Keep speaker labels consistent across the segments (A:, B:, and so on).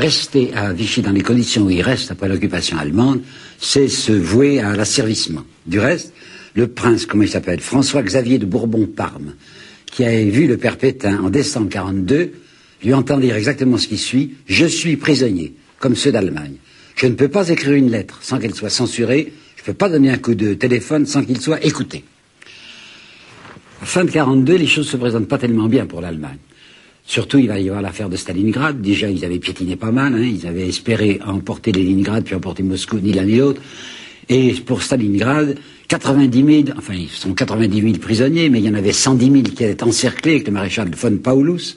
A: rester à Vichy dans les conditions où il reste après l'occupation allemande, c'est se vouer à l'asservissement. Du reste, le prince, comment il s'appelle, François-Xavier de Bourbon-Parme, qui avait vu le père Pétain en décembre 42, lui entend dire exactement ce qui suit: « Je suis prisonnier, comme ceux d'Allemagne. Je ne peux pas écrire une lettre sans qu'elle soit censurée, je ne peux pas donner un coup de téléphone sans qu'il soit écouté. » Fin de 42, les choses ne se présentent pas tellement bien pour l'Allemagne. Surtout, il va y avoir l'affaire de Stalingrad. Déjà, ils avaient piétiné pas mal, hein. Ils avaient espéré emporter Leningrad, puis emporter Moscou, ni l'un ni l'autre. Et pour Stalingrad, 90 000, enfin, ils sont 90 000 prisonniers, mais il y en avait 110 000 qui étaient encerclés avec le maréchal von Paulus.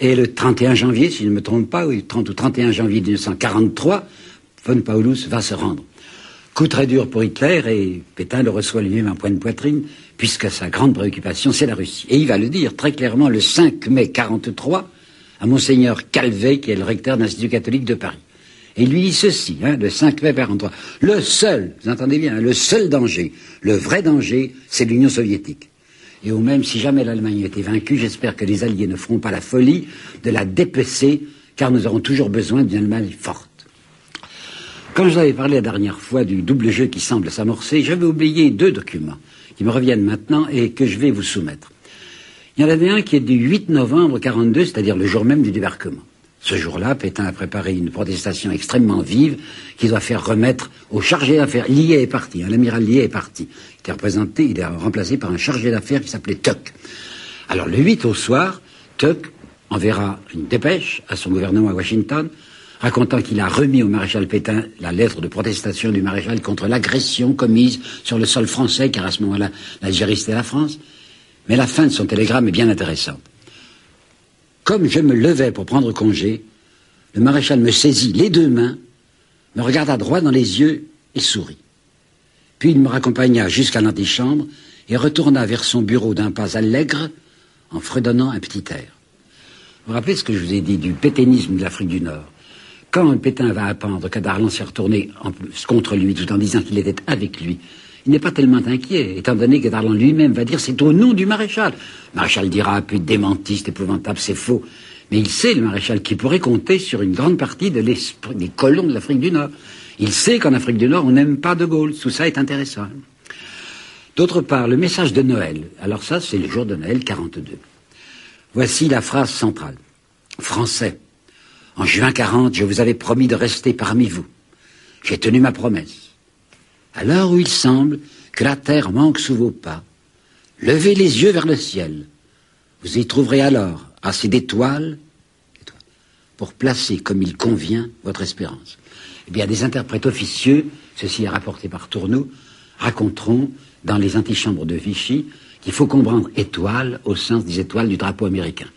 A: Et le 31 janvier, si je ne me trompe pas, oui, 30 ou 31 janvier 1943, von Paulus va se rendre. Coup très dur pour Hitler, et Pétain le reçoit lui-même un point de poitrine, puisque sa grande préoccupation, c'est la Russie. Et il va le dire très clairement le 5 mai 43 à Monseigneur Calvet, qui est le recteur de l'Institut catholique de Paris. Et il lui dit ceci, hein, le 5 mai 43. Le seul, vous entendez bien, le seul danger, le vrai danger, c'est l'Union soviétique. Et au même, si jamais l'Allemagne était vaincue, j'espère que les Alliés ne feront pas la folie de la dépecer, car nous aurons toujours besoin d'une Allemagne forte. Quand je vous avais parlé la dernière fois du double jeu qui semble s'amorcer, j'avais oublié 2 documents qui me reviennent maintenant et que je vais vous soumettre. Il y en avait un qui est du 8 novembre 42, c'est-à-dire le jour même du débarquement. Ce jour-là, Pétain a préparé une protestation extrêmement vive qui doit faire remettre au chargé d'affaires. Lié est parti, hein, l'amiral Lié est parti. Il est remplacé par un chargé d'affaires qui s'appelait Tuck. Alors le 8 au soir, Tuck enverra une dépêche à son gouvernement à Washington, racontant qu'il a remis au maréchal Pétain la lettre de protestation du maréchal contre l'agression commise sur le sol français, car à ce moment-là, l'Algérie c'était la France. Mais la fin de son télégramme est bien intéressante. Comme je me levais pour prendre congé, le maréchal me saisit les 2 mains, me regarda droit dans les yeux et sourit. Puis il me raccompagna jusqu'à l'antichambre et retourna vers son bureau d'un pas allègre en fredonnant un petit air. Vous vous rappelez ce que je vous ai dit du pétainisme de l'Afrique du Nord? Quand Pétain va apprendre que Darlan s'est retourné contre lui tout en disant qu'il était avec lui, il n'est pas tellement inquiet, étant donné que Darlan lui-même va dire c'est au nom du maréchal. Le maréchal dira, puis démenti, c'est épouvantable, c'est faux. Mais il sait, le maréchal, qu'il pourrait compter sur une grande partie des colons de l'Afrique du Nord. Il sait qu'en Afrique du Nord, on n'aime pas De Gaulle. Tout ça est intéressant. D'autre part, le message de Noël. Alors ça, c'est le jour de Noël 42. Voici la phrase centrale. Français. En juin 40, je vous avais promis de rester parmi vous. J'ai tenu ma promesse. À l'heure où il semble que la terre manque sous vos pas, levez les yeux vers le ciel. Vous y trouverez alors assez d'étoiles pour placer comme il convient votre espérance. Eh bien, des interprètes officieux, ceci est rapporté par Tourneau, raconteront dans les antichambres de Vichy qu'il faut comprendre étoile au sens des étoiles du drapeau américain.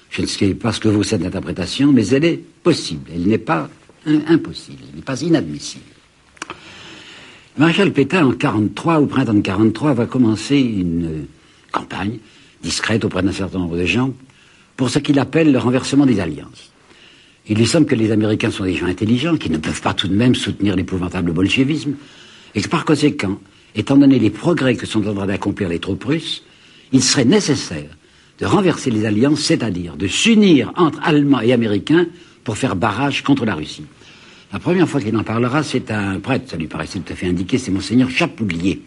A: Je ne sais pas ce que vaut cette interprétation, mais elle est possible. Elle n'est pas impossible. Elle n'est pas inadmissible. Le maréchal Pétain, en 43, au printemps de 43, va commencer une campagne discrète auprès d'un certain nombre de gens pour ce qu'il appelle le renversement des alliances. Il lui semble que les Américains sont des gens intelligents, qui ne peuvent pas tout de même soutenir l'épouvantable bolchevisme, et que par conséquent, étant donné les progrès que sont en train d'accomplir les troupes russes, il serait nécessaire de renverser les alliances, c'est-à-dire de s'unir entre Allemands et Américains pour faire barrage contre la Russie. La première fois qu'il en parlera, c'est un prêtre, ça lui paraissait tout à fait indiqué, c'est Monseigneur Chapoulier.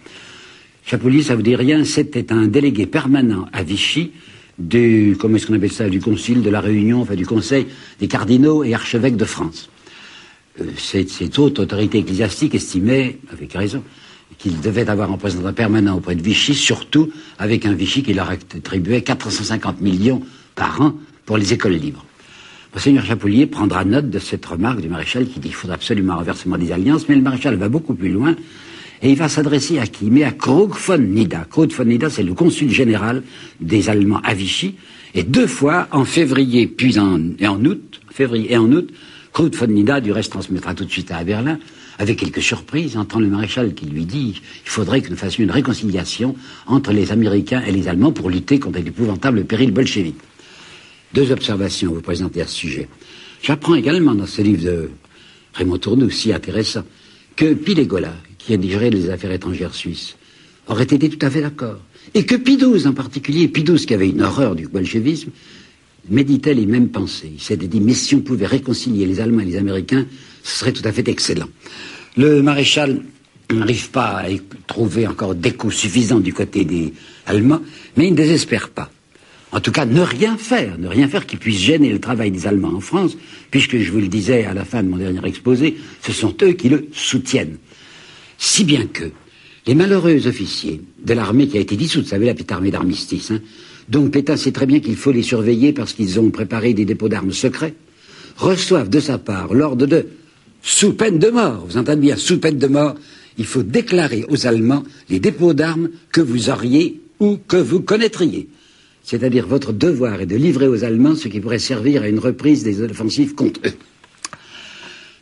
A: Chapoulier, ça vous dit rien, c'était un délégué permanent à Vichy du, comment est-ce qu'on appelle ça, du concile, de la Réunion, enfin du conseil des cardinaux et archevêques de France. Cette haute autorité ecclésiastique estimait, avec raison, qu'il devait avoir un représentant permanent auprès de Vichy, surtout avec un Vichy qui leur attribuait 450 millions par an pour les écoles libres. Monseigneur Chapoulier prendra note de cette remarque du maréchal qui dit qu'il faudra absolument un renversement des alliances, mais le maréchal va beaucoup plus loin et il va s'adresser à qui? Mais à Krug von Nida. Krug von Nida, c'est le consul général des Allemands à Vichy, et 2 fois, en février puis en août, Krug von Nida, du reste, transmettra tout de suite à Berlin, avec quelques surprises, entend le maréchal qui lui dit il faudrait que nous fassions une réconciliation entre les Américains et les Allemands pour lutter contre l'épouvantable péril bolchevique. 2 observations à vous présenter à ce sujet. J'apprends également dans ce livre de Raymond Tourneau, si intéressant, que Pilegola, qui a dirigé les affaires étrangères suisses, aurait été tout à fait d'accord. Et que Pie XII en particulier, Pie XII qui avait une horreur du bolchevisme, méditait les mêmes pensées. Il s'était dit, mais si on pouvait réconcilier les Allemands et les Américains, ce serait tout à fait excellent. Le maréchal n'arrive pas à trouver encore d'écho suffisant du côté des Allemands, mais il ne désespère pas. En tout cas, ne rien faire qui puisse gêner le travail des Allemands en France, puisque je vous le disais à la fin de mon dernier exposé, ce sont eux qui le soutiennent. Si bien que les malheureux officiers de l'armée qui a été dissoute, vous savez, la petite armée d'armistice, donc Pétain sait très bien qu'il faut les surveiller parce qu'ils ont préparé des dépôts d'armes secrets, reçoivent de sa part l'ordre de, sous peine de mort, vous entendez bien, sous peine de mort, il faut déclarer aux Allemands les dépôts d'armes que vous auriez ou que vous connaîtriez. C'est-à-dire votre devoir est de livrer aux Allemands ce qui pourrait servir à une reprise des offensives contre eux.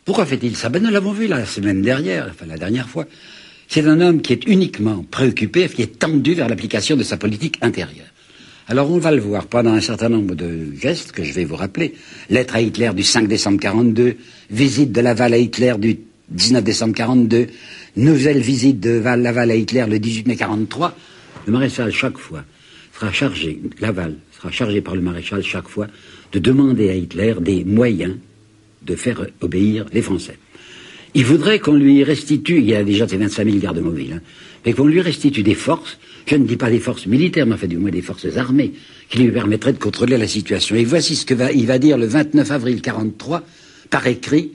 A: Pourquoi fait-il ça? Nous l'avons vu la semaine dernière, enfin la dernière fois. C'est un homme qui est uniquement préoccupé, qui est tendu vers l'application de sa politique intérieure. Alors on va le voir pendant un certain nombre de gestes que je vais vous rappeler. Lettre à Hitler du 5 décembre 42, visite de Laval à Hitler du 19 décembre 42, nouvelle visite de Laval à Hitler le 18 mai 43. Le maréchal chaque fois Laval sera chargé par le maréchal chaque fois de demander à Hitler des moyens de faire obéir les Français. Il voudrait qu'on lui restitue, il y a déjà ces 25 000 gardes mobiles, mais qu'on lui restitue des forces, je ne dis pas des forces militaires, mais enfin du moins des forces armées, qui lui permettraient de contrôler la situation. Et voici ce qu'il va dire le 29 avril 43, par écrit,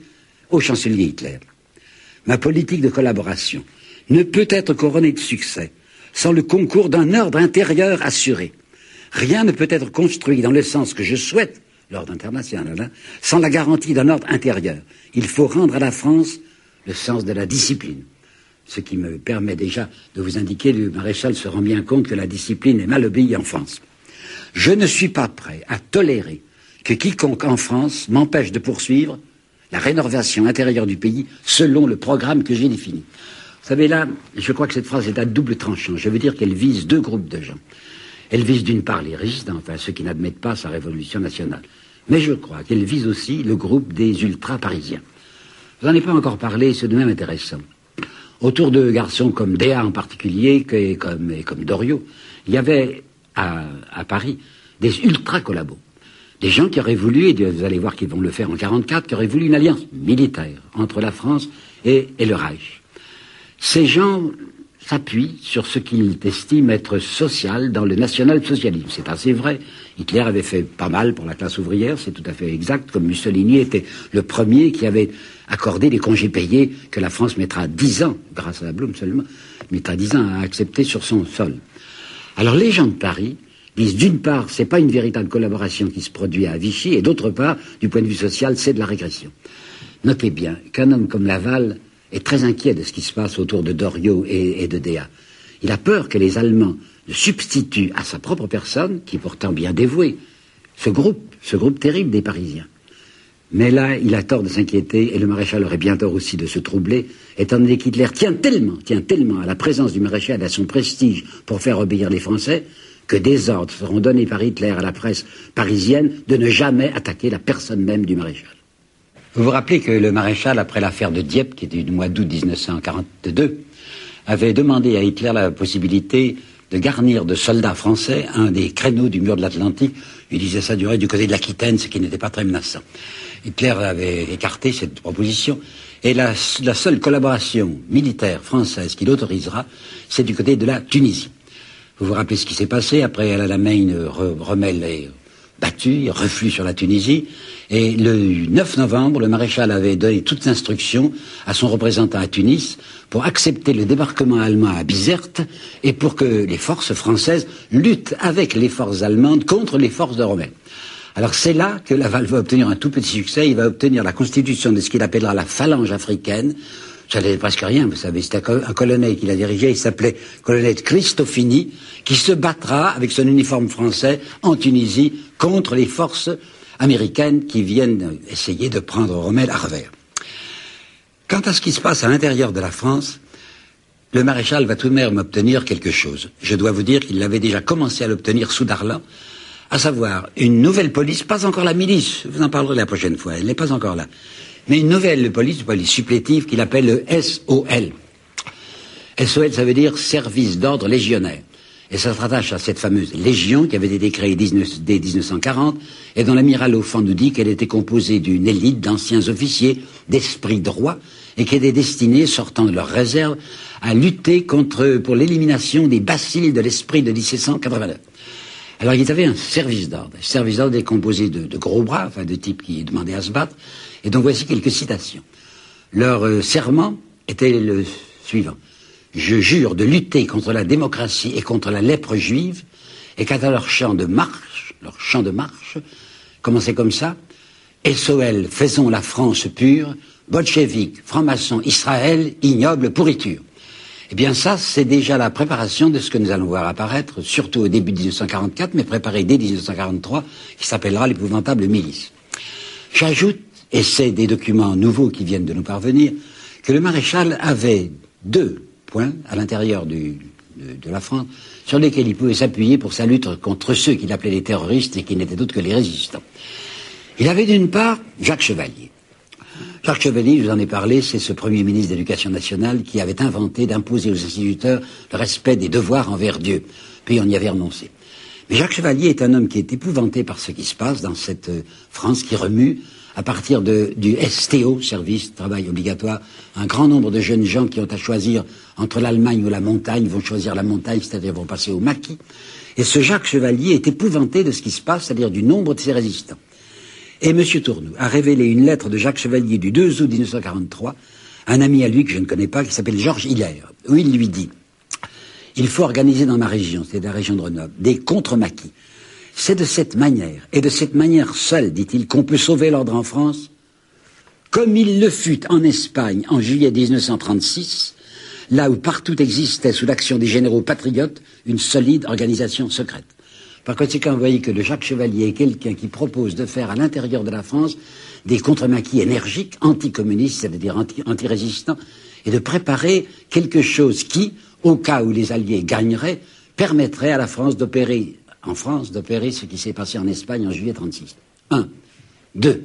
A: au chancelier Hitler. Ma politique de collaboration ne peut être couronnée de succès sans le concours d'un ordre intérieur assuré. Rien ne peut être construit dans le sens que je souhaite, l'ordre international, sans la garantie d'un ordre intérieur. Il faut rendre à la France le sens de la discipline. Ce qui me permet déjà de vous indiquer, le maréchal se rend bien compte que la discipline est mal obéie en France. Je ne suis pas prêt à tolérer que quiconque en France m'empêche de poursuivre la rénovation intérieure du pays selon le programme que j'ai défini. Vous savez là, je crois que cette phrase est à double tranchant. Je veux dire qu'elle vise deux groupes de gens. Elle vise d'une part les résistants, enfin ceux qui n'admettent pas sa révolution nationale. Mais je crois qu'elle vise aussi le groupe des ultra-parisiens. Vous n'en avez pas encore parlé, c'est de même intéressant. Autour de garçons comme Déa en particulier, et comme Doriot, il y avait à Paris des ultra-collabos. Des gens qui auraient voulu, et vous allez voir qu'ils vont le faire en 1944, qui auraient voulu une alliance militaire entre la France et le Reich. Ces gens s'appuient sur ce qu'ils estiment être social dans le national-socialisme. C'est assez vrai. Hitler avait fait pas mal pour la classe ouvrière, c'est tout à fait exact, comme Mussolini était le premier qui avait accordé les congés payés que la France mettra 10 ans, grâce à la Blum seulement, mettra 10 ans à accepter sur son sol. Alors les gens de Paris disent d'une part, c'est pas une véritable collaboration qui se produit à Vichy, et d'autre part, du point de vue social, c'est de la régression. Notez bien qu'un homme comme Laval est très inquiet de ce qui se passe autour de Doriot et de Déa. Il a peur que les Allemands ne substituent à sa propre personne, qui est pourtant bien dévouée, ce groupe terrible des Parisiens. Mais là, il a tort de s'inquiéter, et le maréchal aurait bien tort aussi de se troubler, étant donné qu'Hitler tient tellement à la présence du maréchal et à son prestige pour faire obéir les Français, que des ordres seront donnés par Hitler à la presse parisienne de ne jamais attaquer la personne même du maréchal. Vous vous rappelez que le maréchal, après l'affaire de Dieppe, qui était du mois d'août 1942, avait demandé à Hitler la possibilité de garnir de soldats français un des créneaux du mur de l'Atlantique. Il disait ça durait du côté de l'Aquitaine, ce qui n'était pas très menaçant. Hitler avait écarté cette proposition, et la seule collaboration militaire française qu'il autorisera, c'est du côté de la Tunisie. Vous vous rappelez ce qui s'est passé, après El Alamein Rommel est battu, reflue sur la Tunisie, et le 9 novembre, le maréchal avait donné toutes instructions à son représentant à Tunis pour accepter le débarquement allemand à Bizerte et pour que les forces françaises luttent avec les forces allemandes contre les forces de Rommel. Alors c'est là que Laval va obtenir un tout petit succès, il va obtenir la constitution de ce qu'il appellera la phalange africaine. Ça n'était presque rien, vous savez, c'était un colonel qui la dirigeait, il s'appelait colonel Cristofini, qui se battra avec son uniforme français en Tunisie contre les forces américaines qui viennent essayer de prendre Rommel à revers. Quant à ce qui se passe à l'intérieur de la France, le maréchal va tout de même obtenir quelque chose. Je dois vous dire qu'il avait déjà commencé à l'obtenir sous Darlan, à savoir une nouvelle police, pas encore la milice, je vous en parlerai la prochaine fois, elle n'est pas encore là, mais une nouvelle police supplétive qu'il appelle le SOL. SOL, ça veut dire Service d'ordre légionnaire. Et ça se rattache à cette fameuse Légion qui avait été créée dès 1940 et dont l'amiral Offand nous dit qu'elle était composée d'une élite d'anciens officiers, d'esprit droit, et qui était destinée, sortant de leurs réserves, à lutter pour l'élimination des bacilles de l'esprit de 1789. Alors il y avait un service d'ordre. Le service d'ordre est composé de gros bras, enfin de types qui demandaient à se battre, et donc voici quelques citations. Leur serment était le suivant. Je jure de lutter contre la démocratie et contre la lèpre juive, et quant à leur chant de marche, commençait comme ça, SOL, faisons la France pure, bolchevique, franc-maçon, Israël, ignoble pourriture. Eh bien ça, c'est déjà la préparation de ce que nous allons voir apparaître, surtout au début de 1944, mais préparé dès 1943, qui s'appellera l'épouvantable milice. J'ajoute, et c'est des documents nouveaux qui viennent de nous parvenir, que le maréchal avait 2 points à l'intérieur de la France sur lesquels il pouvait s'appuyer pour sa lutte contre ceux qu'il appelait les terroristes et qui n'étaient d'autres que les résistants. Il avait d'une part Jacques Chevalier. Jacques Chevalier, je vous en ai parlé, c'est ce premier ministre de l'Éducation nationale qui avait inventé d'imposer aux instituteurs le respect des devoirs envers Dieu. Puis on y avait renoncé. Mais Jacques Chevalier est un homme qui est épouvanté par ce qui se passe dans cette France qui remue à partir du STO, service travail obligatoire. Un grand nombre de jeunes gens qui ont à choisir entre l'Allemagne ou la montagne vont choisir la montagne, c'est-à-dire vont passer au maquis. Et ce Jacques Chevalier est épouvanté de ce qui se passe, c'est-à-dire du nombre de ses résistants. Et M. Tournou a révélé une lettre de Jacques Chevalier du 2 août 1943, un ami à lui que je ne connais pas, qui s'appelle Georges Hiller, où il lui dit « Il faut organiser dans ma région, c'est la région de Grenoble, des contre-maquis. C'est de cette manière, et de cette manière seule, dit-il, qu'on peut sauver l'ordre en France, comme il le fut en Espagne en juillet 1936, là où partout existait, sous l'action des généraux patriotes, une solide organisation secrète. » Par conséquent, vous voyez que le Jacques Chevalier est quelqu'un qui propose de faire à l'intérieur de la France des contre-maquis énergiques, anticommunistes, c'est-à-dire anti-résistants, et de préparer quelque chose qui, au cas où les Alliés gagneraient, permettrait à la France d'opérer ce qui s'est passé en Espagne en juillet 1936. 1. 2.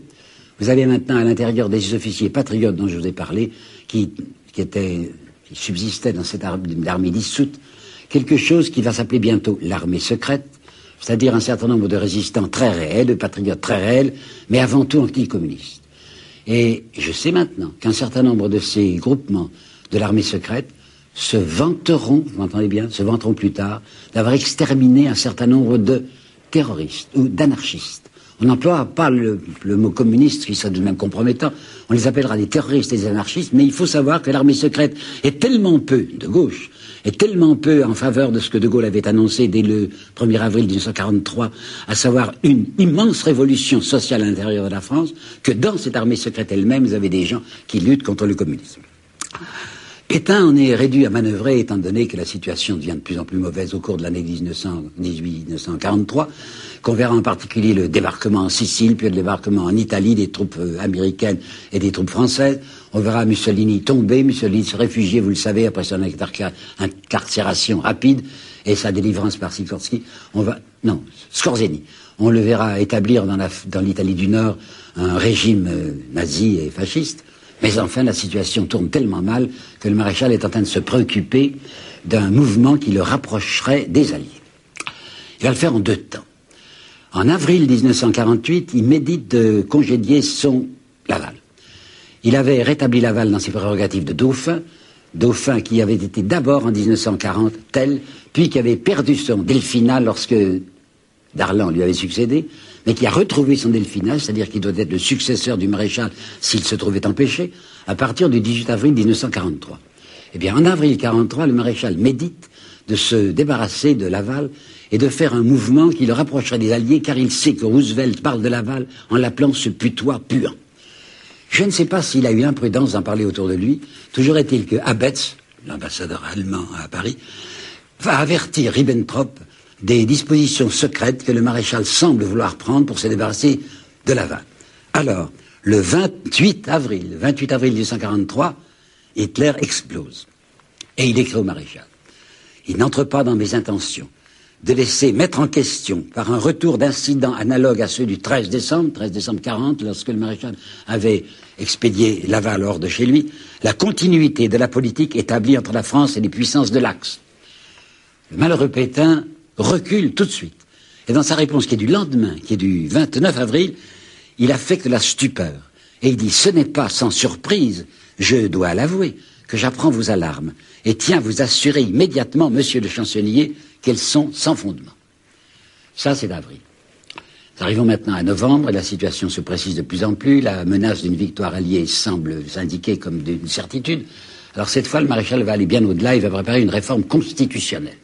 A: Vous avez maintenant à l'intérieur des officiers patriotes dont je vous ai parlé, qui subsistaient dans cette armée dissoute, quelque chose qui va s'appeler bientôt l'armée secrète, c'est-à-dire un certain nombre de résistants très réels, de patriotes très réels, mais avant tout anticommunistes. Et je sais maintenant qu'un certain nombre de ces groupements de l'armée secrète se vanteront, vous m'entendez bien, se vanteront plus tard, d'avoir exterminé un certain nombre de terroristes ou d'anarchistes. On n'emploie pas le mot communiste, qui serait de même compromettant, on les appellera des terroristes et des anarchistes, mais il faut savoir que l'armée secrète est tellement peu de gauche, est tellement peu en faveur de ce que De Gaulle avait annoncé dès le 1er avril 1943, à savoir une immense révolution sociale à l'intérieur de la France, que dans cette armée secrète elle-même, vous avez des gens qui luttent contre le communisme. Pétain en est réduit à manœuvrer, étant donné que la situation devient de plus en plus mauvaise au cours de l'année 1918-1943, qu'on verra en particulier le débarquement en Sicile, puis le débarquement en Italie des troupes américaines et des troupes françaises. On verra Mussolini tomber, Mussolini se réfugier, vous le savez, après son incarcération rapide et sa délivrance par Sikorsky. Scorzeni. On le verra établir dans l'Italie du Nord un régime nazi et fasciste. Mais enfin, la situation tourne tellement mal que le maréchal est en train de se préoccuper d'un mouvement qui le rapprocherait des Alliés. Il va le faire en 2 temps. En avril 1948, il médite de congédier son Laval. Il avait rétabli Laval dans ses prérogatives de dauphin qui avait été d'abord en 1940 tel, puis qui avait perdu son delphinat lorsque Darlan lui avait succédé, mais qui a retrouvé son delphinat, c'est-à-dire qu'il doit être le successeur du maréchal s'il se trouvait empêché, à partir du 18 avril 1943. Eh bien, en avril 1943, le maréchal médite de se débarrasser de Laval et de faire un mouvement qui le rapprocherait des Alliés, car il sait que Roosevelt parle de Laval en l'appelant ce putois puant. Je ne sais pas s'il a eu l'imprudence d'en parler autour de lui. Toujours est-il que Abetz, l'ambassadeur allemand à Paris, va avertir Ribbentrop des dispositions secrètes que le maréchal semble vouloir prendre pour se débarrasser de Laval. Alors, le 28 avril 1943, Hitler explose. Et il écrit au maréchal. Il n'entre pas dans mes intentions de laisser mettre en question, par un retour d'incidents analogues à ceux du 13 décembre 40, lorsque le maréchal avait expédié Laval hors de chez lui, la continuité de la politique établie entre la France et les puissances de l'Axe. Le malheureux Pétain recule tout de suite. Et dans sa réponse, qui est du lendemain, qui est du 29 avril, il affecte la stupeur. Et il dit, ce n'est pas sans surprise, je dois l'avouer, que j'apprends vos alarmes, et tiens à vous assurer immédiatement, monsieur le chancelier, qu'elles sont sans fondement. Ça, c'est d'avril. Nous arrivons maintenant à novembre, et la situation se précise de plus en plus, la menace d'une victoire alliée semble s'indiquer comme d'une certitude. Alors cette fois, le maréchal va aller bien au-delà, il va préparer une réforme constitutionnelle.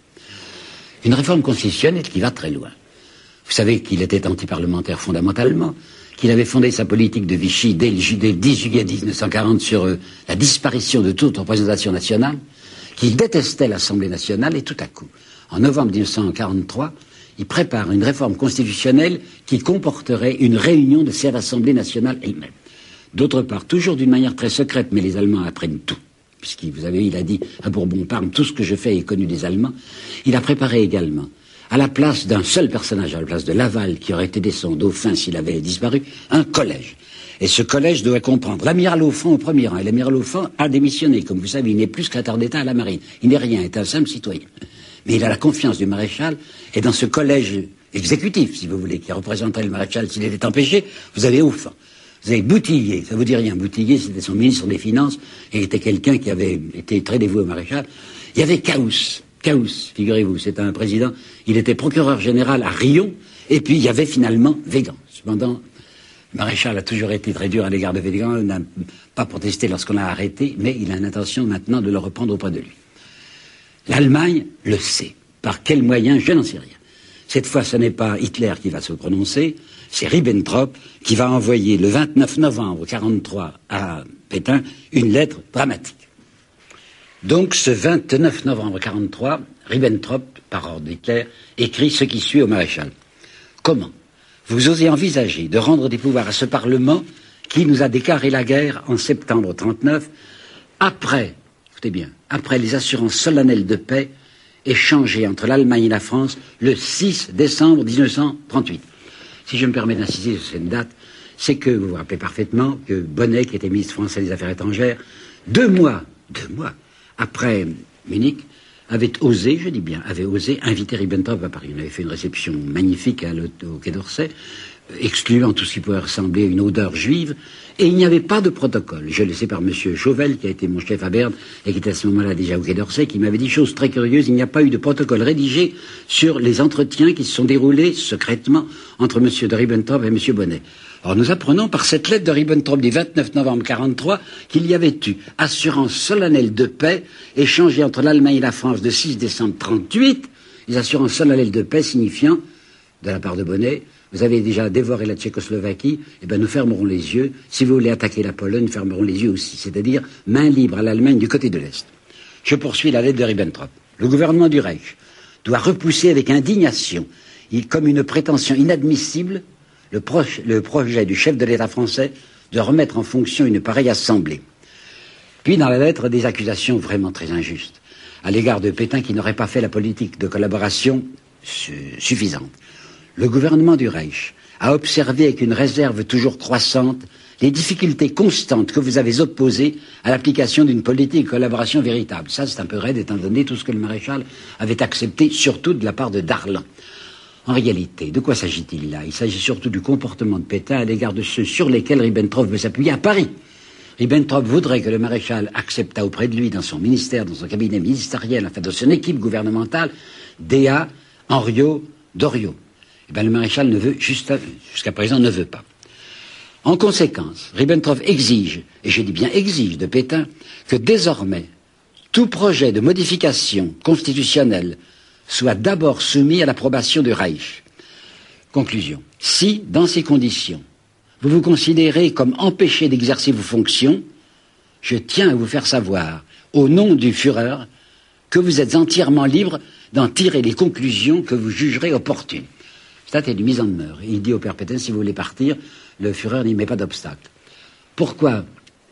A: Une réforme constitutionnelle qui va très loin. Vous savez qu'il était anti-parlementaire fondamentalement, qu'il avait fondé sa politique de Vichy dès le 10 juillet 1940 sur la disparition de toute représentation nationale, qu'il détestait l'Assemblée nationale, et tout à coup, en novembre 1943, il prépare une réforme constitutionnelle qui comporterait une réunion de cette Assemblée nationale elle-même. D'autre part, toujours d'une manière très secrète, mais les Allemands apprennent tout, puisqu'il vous avez, il a dit à Bourbon-Parme, tout ce que je fais est connu des Allemands. Il a préparé également, à la place d'un seul personnage, à la place de Laval, qui aurait aidé son dauphin s'il avait disparu, un collège. Et ce collège doit comprendre l'amiral Auffin au premier rang. Et l'amiral Auffin a démissionné. Comme vous savez, il n'est plus secrétaire d'État à la marine. Il n'est rien, il est un simple citoyen. Mais il a la confiance du maréchal. Et dans ce collège exécutif, si vous voulez, qui représenterait le maréchal s'il était empêché, vous avez Auffin. Vous avez Boutillier, ça vous dit rien. Boutillier, c'était son ministre des Finances, et était quelqu'un qui avait été très dévoué au maréchal. Il y avait Caous, figurez-vous, c'est un président, il était procureur général à Riom, et puis il y avait finalement Végan. Cependant, le maréchal a toujours été très dur à l'égard de Végan, il n'a pas protesté lorsqu'on l'a arrêté, mais il a l'intention maintenant de le reprendre auprès de lui. L'Allemagne le sait. Par quels moyens, je n'en sais rien. Cette fois, ce n'est pas Hitler qui va se prononcer, c'est Ribbentrop qui va envoyer le 29 novembre 1943 à Pétain une lettre dramatique. Donc, ce 29 novembre 1943, Ribbentrop, par ordre d'Hitler, écrit ce qui suit au maréchal. Comment vous osez envisager de rendre des pouvoirs à ce Parlement qui nous a déclaré la guerre en septembre 1939, après, écoutez bien, après les assurances solennelles de paix échangées entre l'Allemagne et la France le 6 décembre 1938. Si je me permets d'insister sur cette date, c'est que, vous vous rappelez parfaitement, que Bonnet, qui était ministre français des Affaires étrangères, deux mois après Munich, avait osé, je dis bien, avait osé inviter Ribbentrop à Paris. On avait fait une réception magnifique au Quai d'Orsay, excluant tout ce qui pouvait ressembler à une odeur juive, et il n'y avait pas de protocole. Je le sais par monsieur Chauvel, qui a été mon chef à Berne, et qui était à ce moment-là déjà au Quai d'Orsay, qui m'avait dit chose très curieuse, il n'y a pas eu de protocole rédigé sur les entretiens qui se sont déroulés secrètement entre monsieur de Ribbentrop et monsieur Bonnet. Or, nous apprenons par cette lettre de Ribbentrop du 29 novembre 1943 qu'il y avait eu assurance solennelle de paix échangée entre l'Allemagne et la France de 6 décembre 1938, les assurances solennelles de paix signifiant, de la part de Bonnet, vous avez déjà dévoré la Tchécoslovaquie, eh bien nous fermerons les yeux. Si vous voulez attaquer la Pologne, nous fermerons les yeux aussi. C'est-à-dire main libre à l'Allemagne du côté de l'Est. Je poursuis la lettre de Ribbentrop. Le gouvernement du Reich doit repousser avec indignation, comme une prétention inadmissible, le projet du chef de l'État français de remettre en fonction une pareille assemblée. Puis dans la lettre, des accusations vraiment très injustes à l'égard de Pétain qui n'aurait pas fait la politique de collaboration suffisante. Le gouvernement du Reich a observé avec une réserve toujours croissante les difficultés constantes que vous avez opposées à l'application d'une politique de collaboration véritable. Ça, c'est un peu raide étant donné tout ce que le maréchal avait accepté, surtout de la part de Darlan. En réalité, de quoi s'agit-il là? Il s'agit surtout du comportement de Pétain à l'égard de ceux sur lesquels Ribbentrop veut s'appuyer à Paris. Ribbentrop voudrait que le maréchal acceptât auprès de lui, dans son ministère, dans son cabinet ministériel, enfin dans son équipe gouvernementale, Déa, Henriot, Doriot. Eh bien, le maréchal ne veut, jusqu'à présent, ne veut pas. En conséquence, Ribbentrop exige, et je dis bien exige de Pétain, que désormais, tout projet de modification constitutionnelle soit d'abord soumis à l'approbation du Reich. Conclusion. Si, dans ces conditions, vous vous considérez comme empêché d'exercer vos fonctions, je tiens à vous faire savoir, au nom du Führer, que vous êtes entièrement libre d'en tirer les conclusions que vous jugerez opportunes. C'est une mise en demeure. Il dit au père Pétain, si vous voulez partir, le Führer n'y met pas d'obstacle. Pourquoi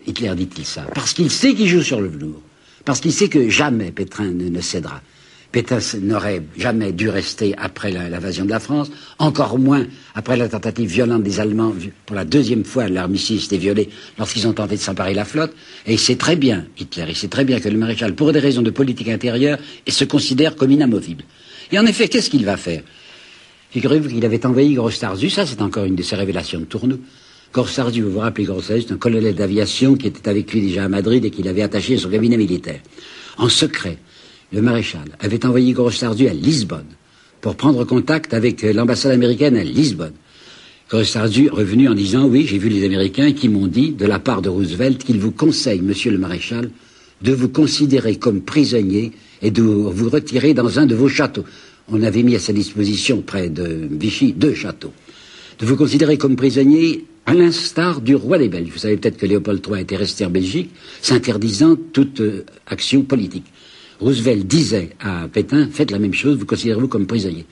A: Hitler dit-il ça? Parce qu'il sait qu'il joue sur le velours. Parce qu'il sait que jamais Pétain ne cédera. Pétain n'aurait jamais dû rester après l'invasion de la France, encore moins après la tentative violente des Allemands, pour la deuxième fois l'armistice était violé lorsqu'ils ont tenté de s'emparer de la flotte, et il sait très bien, Hitler, il sait très bien que le maréchal, pour des raisons de politique intérieure, se considère comme inamovible. Et en effet, qu'est-ce qu'il va faire? Figurez-vous qu'il avait envahi Gross-Tarzu, ça c'est encore une de ses révélations de Tourneau. Gross-Tarzu, vous vous rappelez, Gross-Tarzu, c'est un colonel d'aviation qui était avec lui déjà à Madrid et qu'il avait attaché à son cabinet militaire. En secret, le maréchal avait envoyé Gross-Tarzu à Lisbonne pour prendre contact avec l'ambassade américaine à Lisbonne. Gross-Tarzu revenu en disant « Oui, j'ai vu les Américains qui m'ont dit, de la part de Roosevelt, qu'ils vous conseillent, monsieur le maréchal, de vous considérer comme prisonnier et de vous retirer dans un de vos châteaux. » On avait mis à sa disposition, près de Vichy, 2 châteaux. De vous considérer comme prisonnier à l'instar du roi des Belges. Vous savez peut-être que Léopold III était resté en Belgique, s'interdisant toute action politique. Roosevelt disait à Pétain, faites la même chose, vous considérez-vous comme prisonnier.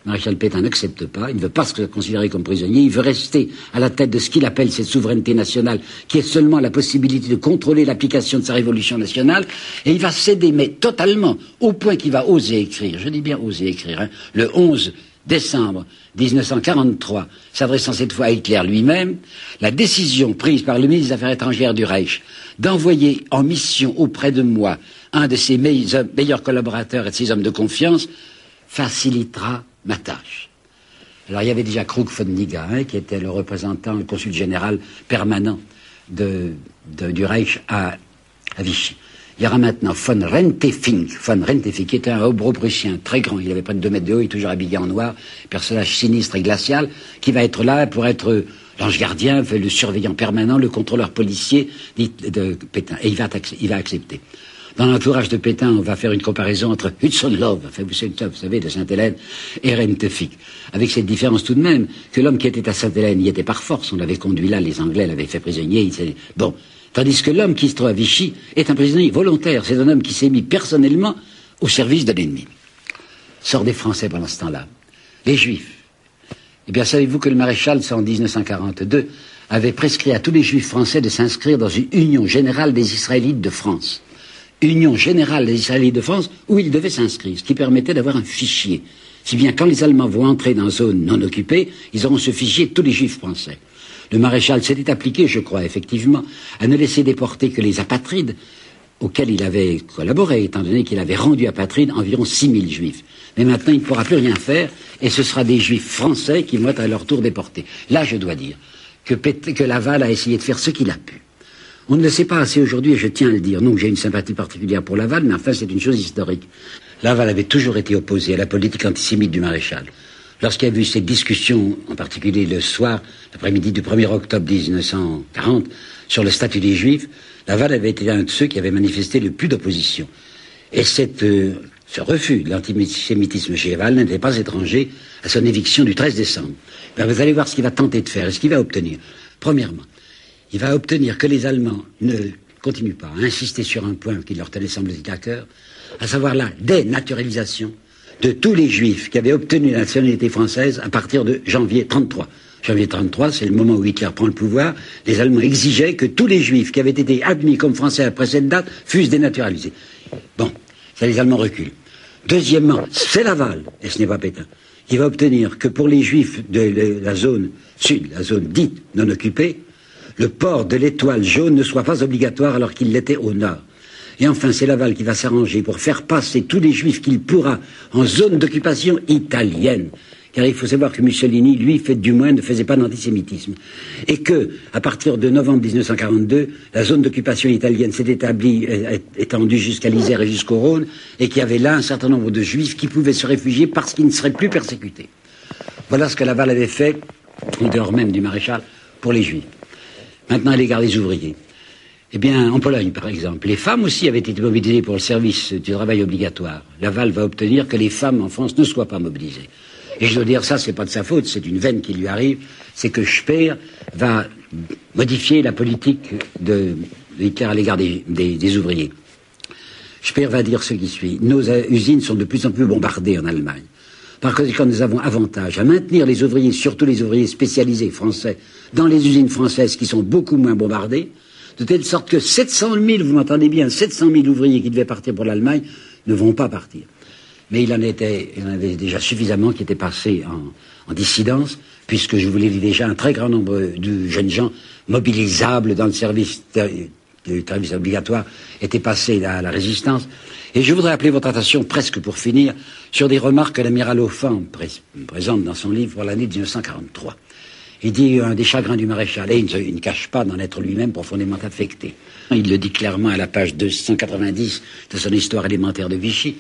A: Maréchal Pétain n'accepte pas, il ne veut pas se considérer comme prisonnier, il veut rester à la tête de ce qu'il appelle cette souveraineté nationale, qui est seulement la possibilité de contrôler l'application de sa révolution nationale, et il va céder, mais totalement, au point qu'il va oser écrire, je dis bien oser écrire, hein, le 11 décembre 1943, s'adressant cette fois à Hitler lui-même, la décision prise par le ministre des Affaires étrangères du Reich d'envoyer en mission auprès de moi un de ses meilleurs collaborateurs et de ses hommes de confiance facilitera ma tâche. Alors il y avait déjà Krug von Niga, hein, qui était le représentant, le consul général permanent du Reich à Vichy. Il y aura maintenant von Rentefing, qui était un Hobro-Prussien très grand, il avait près de 2 mètres de haut, il est toujours habillé en noir, personnage sinistre et glacial, qui va être là pour être l'ange gardien, le surveillant permanent, le contrôleur policier de Pétain. Et il va accepter. Dans l'entourage de Pétain, on va faire une comparaison entre Hudson Love, enfin, vous savez, de Sainte-Hélène, et Rentefing. Avec cette différence tout de même, que l'homme qui était à Sainte-Hélène y était par force, on l'avait conduit là, les Anglais l'avaient fait prisonnier, bon. Tandis que l'homme qui se trouve à Vichy est un prisonnier volontaire, c'est un homme qui s'est mis personnellement au service de l'ennemi. Sort des Français pendant ce temps-là. Les Juifs. Eh bien, savez-vous que le maréchal, en 1942, avait prescrit à tous les Juifs français de s'inscrire dans une union générale des Israélites de France. Union générale des Israélites de France, où ils devaient s'inscrire, ce qui permettait d'avoir un fichier. Si bien, quand les Allemands vont entrer dans une zone non occupée, ils auront ce fichier de tous les Juifs français. Le maréchal s'était appliqué, je crois, effectivement, à ne laisser déporter que les apatrides auxquels il avait collaboré, étant donné qu'il avait rendu apatrides environ 6000 Juifs. Mais maintenant, il ne pourra plus rien faire, et ce sera des Juifs français qui vont être à leur tour déportés. Là, je dois dire que Laval a essayé de faire ce qu'il a pu. On ne le sait pas assez aujourd'hui, et je tiens à le dire. Non, j'ai une sympathie particulière pour Laval, mais enfin, c'est une chose historique. Laval avait toujours été opposé à la politique antisémite du maréchal. Lorsqu'il y a eu cette discussion, en particulier le soir, l'après-midi du 1er octobre 1940, sur le statut des Juifs, Laval avait été un de ceux qui avaient manifesté le plus d'opposition. Et ce refus de l'antisémitisme chez Laval n'était pas étranger à son éviction du 13 décembre. Ben, vous allez voir ce qu'il va tenter de faire et ce qu'il va obtenir. Premièrement, il va obtenir que les Allemands ne continuent pas à insister sur un point qui leur tenait semble-t-il à cœur, à savoir la dénaturalisation de tous les Juifs qui avaient obtenu la nationalité française à partir de janvier 33. Janvier 33, c'est le moment où Hitler prend le pouvoir. Les Allemands exigeaient que tous les Juifs qui avaient été admis comme Français après cette date fussent dénaturalisés. Bon, ça les Allemands reculent. Deuxièmement, c'est Laval, et ce n'est pas Pétain, qui va obtenir que pour les Juifs de la zone sud, la zone dite non occupée, le port de l'étoile jaune ne soit pas obligatoire alors qu'il l'était au nord. Et enfin, c'est Laval qui va s'arranger pour faire passer tous les Juifs qu'il pourra en zone d'occupation italienne. Car il faut savoir que Mussolini, lui, du moins, ne faisait pas d'antisémitisme. Et que, à partir de novembre 1942, la zone d'occupation italienne s'est étendue jusqu'à l'Isère et jusqu'au Rhône, et qu'il y avait là un certain nombre de Juifs qui pouvaient se réfugier parce qu'ils ne seraient plus persécutés. Voilà ce que Laval avait fait, en dehors même du maréchal, pour les Juifs. Maintenant, à l'égard des ouvriers. Eh bien, en Pologne, par exemple, les femmes aussi avaient été mobilisées pour le service du travail obligatoire. Laval va obtenir que les femmes en France ne soient pas mobilisées. Et je dois dire, ça, c'est pas de sa faute, c'est une veine qui lui arrive, c'est que Speer va modifier la politique de Hitler à l'égard des ouvriers. Speer va dire ce qui suit. Nos usines sont de plus en plus bombardées en Allemagne. Par conséquent, nous avons avantage à maintenir les ouvriers, surtout les ouvriers spécialisés français, dans les usines françaises qui sont beaucoup moins bombardées, de telle sorte que 700 000, vous m'entendez bien, 700 000 ouvriers qui devaient partir pour l'Allemagne ne vont pas partir. mais il en avait déjà suffisamment qui étaient passés en dissidence, puisque je vous l'ai dit déjà, un très grand nombre de jeunes gens mobilisables dans le service obligatoire étaient passés à la résistance. Et je voudrais appeler votre attention, presque pour finir, sur des remarques que l'amiral Offand présente dans son livre pour l'année 1943. Il dit un des chagrins du maréchal, et il ne cache pas d'en être lui-même profondément affecté. Il le dit clairement à la page 290 de son histoire élémentaire de Vichy.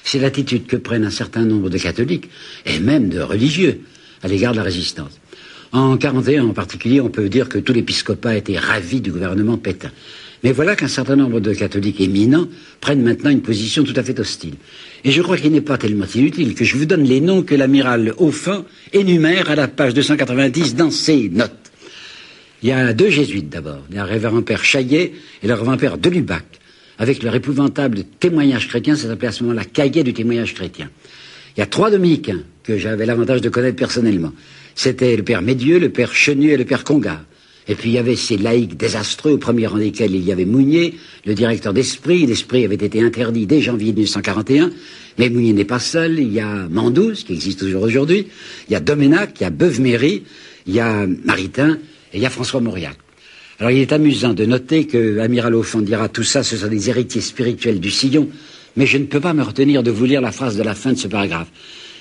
A: C'est l'attitude que prennent un certain nombre de catholiques, et même de religieux, à l'égard de la résistance. En 1941 en particulier, on peut dire que tout l'épiscopat était ravi du gouvernement Pétain. Mais voilà qu'un certain nombre de catholiques éminents prennent maintenant une position tout à fait hostile. Et je crois qu'il n'est pas tellement inutile que je vous donne les noms que l'amiral Offand énumère à la page 290 dans ses notes. Il y a 2 jésuites d'abord, il y a le révérend père Chaillet et le révérend père de Lubac, avec leur épouvantable témoignage chrétien, ça s'appelait à ce moment-là Cahier du témoignage chrétien. Il y a 3 dominicains que j'avais l'avantage de connaître personnellement. C'était le père Médieux, le père Chenu et le père Congar. Et puis il y avait ces laïcs désastreux, au premier rang desquels il y avait Mounier, le directeur d'Esprit. L'Esprit avait été interdit dès janvier 1941, mais Mounier n'est pas seul. Il y a Mandouze, qui existe toujours aujourd'hui. Il y a Doménac, il y a Beuve-Méry, il y a Maritain, et il y a François Mauriac. Alors il est amusant de noter que l'amiral Offand dira tout ça, ce sont des héritiers spirituels du sillon, mais je ne peux pas me retenir de vous lire la phrase de la fin de ce paragraphe.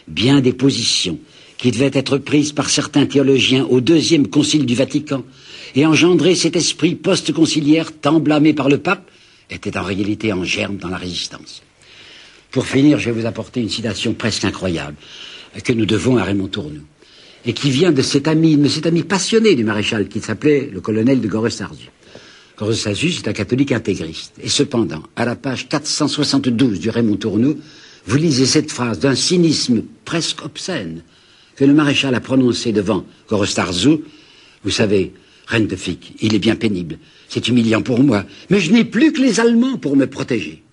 A: Bien des positions qui devaient être prises par certains théologiens au 2e concile du Vatican et engendrer cet esprit post-conciliaire tant blâmé par le pape, était en réalité en germe dans la résistance. Pour finir, je vais vous apporter une citation presque incroyable que nous devons à Raymond Tournoux et qui vient de cet ami passionné du maréchal qui s'appelait le colonel de Goreux-Sarzeau. Goreux-Sarzeau, c'est un catholique intégriste. Et cependant, à la page 472 du Raymond Tournoux, vous lisez cette phrase d'un cynisme presque obscène que le maréchal a prononcée devant Goreux-Sarzeau. Vous savez, reine de Fique, il est bien pénible. C'est humiliant pour moi, mais je n'ai plus que les Allemands pour me protéger.